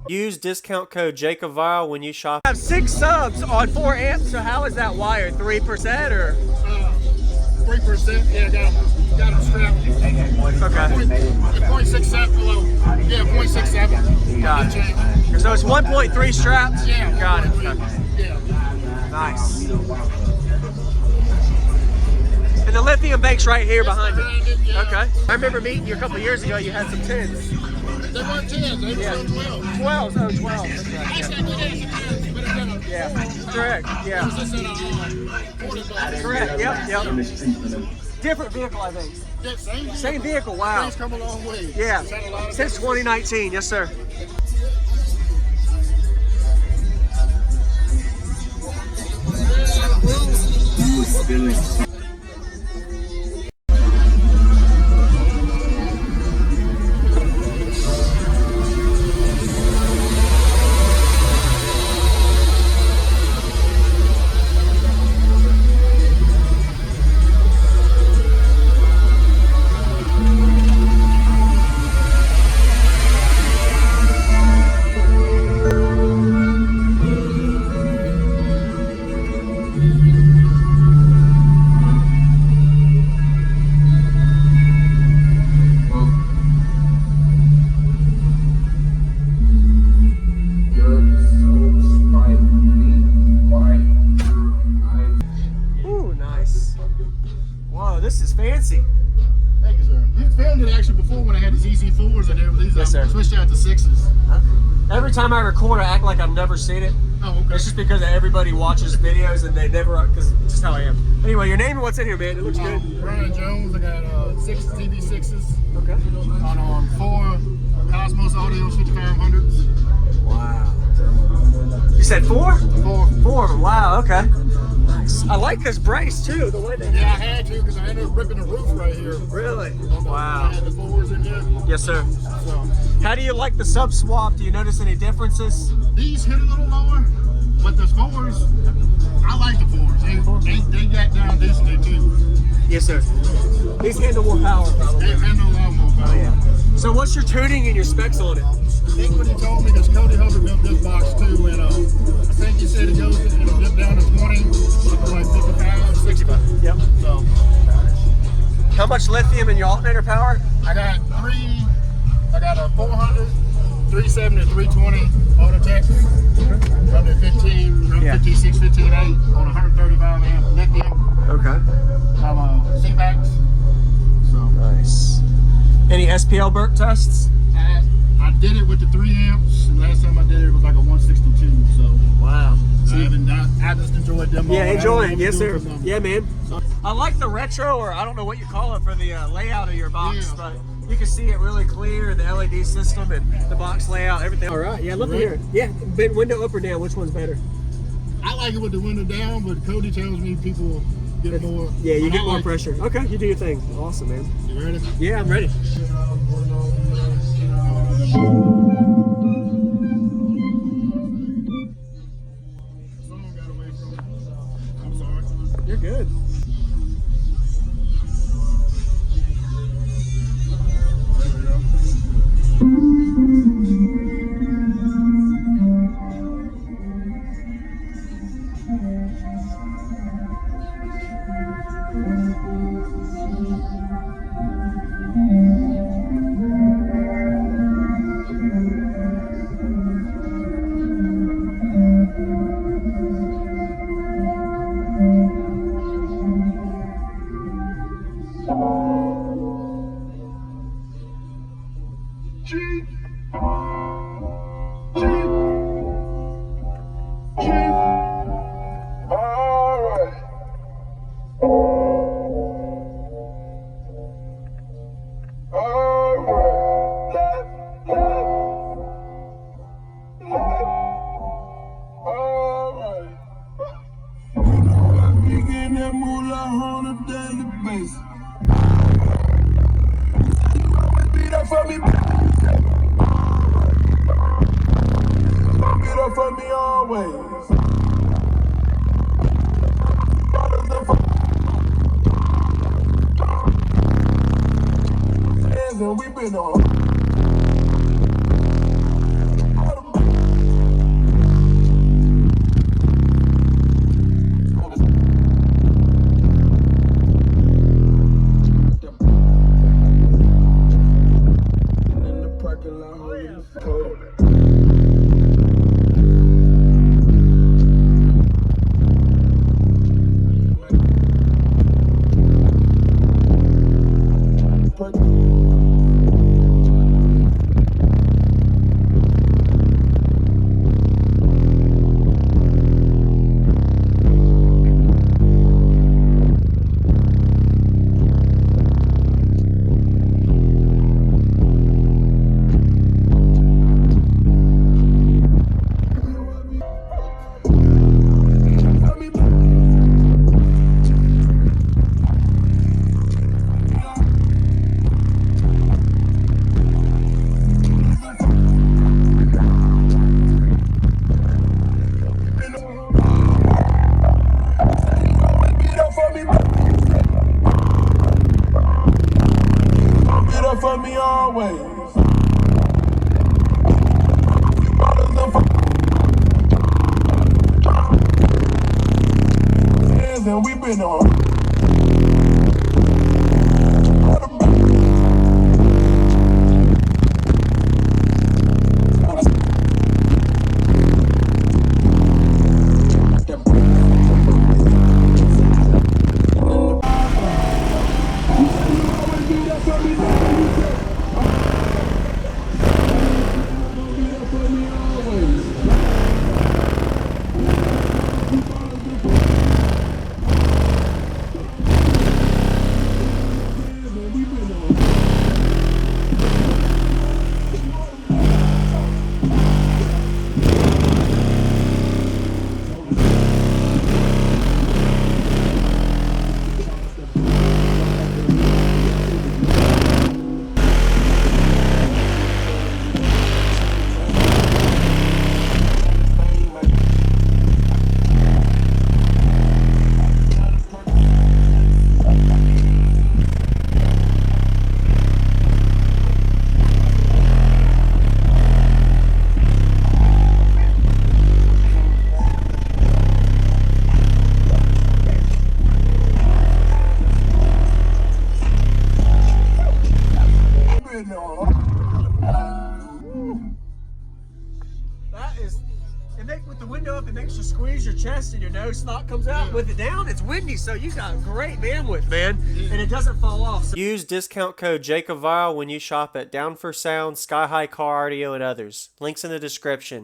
Use discount code JACOBVIRAL when you shop. I have 6 subs on 4 amps, so how is that wired? 3% or? 3%, yeah, got them strapped. Okay. 0.67 below. Yeah, 0.67. Got it. So it's 1.3 straps? Yeah. Got it. Okay. Yeah. Nice. And the lithium bank's right here behind it. Yeah. Okay. I remember meeting you a couple years ago. You had some 10s. They weren't 10s, they were 12. 12s. Oh, 12. That's right. Actually, I did have some 10s, but it's Yeah. Correct. Yeah. just in a 40 bucks. Correct. Yep. Different vehicle, I think. Yeah, Same vehicle. Wow. Things come a long way. Yeah. It's had a lot of Since 2019. Yes, sir. This is fancy. Thank you, sir. You filmed it actually before when I had the ZC4s and everything. Yes, sir. I switched out to 6s. Every time I record, I act like I've never seen it. Oh, okay. It's just because everybody watches videos and they never, because it's just how I am. Anyway, your name and what's in here, man? It looks good. Brian Jones. I got 6 TV6s. Okay. On 4 Cosmos Audio 5500s. Wow. You said 4? 4. 4 of them. Wow. Okay. Nice. I like this brace too. The way they. Yeah, I had to because I ended up ripping the roof right here. Really? I Wow. had the 4s in here. Yes, sir. So How do you like the sub swap? Do you notice any differences? these hit a little lower, but the 4s, I like the 4s. They got down decently too. Yes, sir. These handle more power, probably. They handle a lot more power. Oh yeah. So what's your tuning and your specs on it? I think what he told me, because Cody Hubbard built this box too, and I think he said it'll dip down to 20, like 55, 65. Yep. So How much lithium in your alternator power? I got a 400, 370, 320 Autotech, running 15, Yeah. 56, 15.8 on 135 amp lithium. Okay. I'm C-backs. So Nice. Any SPL burp tests? I did it with the 3 amps, and last time I did it was like a 162. So Wow. I just enjoyed them. Yeah, enjoy it. Yes, sir. Yeah. Yeah, man. I like the retro, or I don't know what you call it, for the layout of your box, but you can see it really clear, the LED system and the box layout, everything. All right. Yeah, love to hear it. Yeah, window up or down, which one's better? I like it with the window down, but Cody tells me people get more. Yeah, you but get I more like pressure. Okay, you do your thing. Awesome, man. it. You ready? Yeah, I'm ready. Song got away from me. I'm sorry. You're good. There we go. For me always. For me always. And we've been on. That is, with the window up, it makes you squeeze your chest and your nose snot comes out. With it down, it's windy, so you got great bandwidth, man, and it doesn't fall off. Use discount code JacobVile when you shop at Down for Sound, Sky High Car Audio, and others. Links in the description.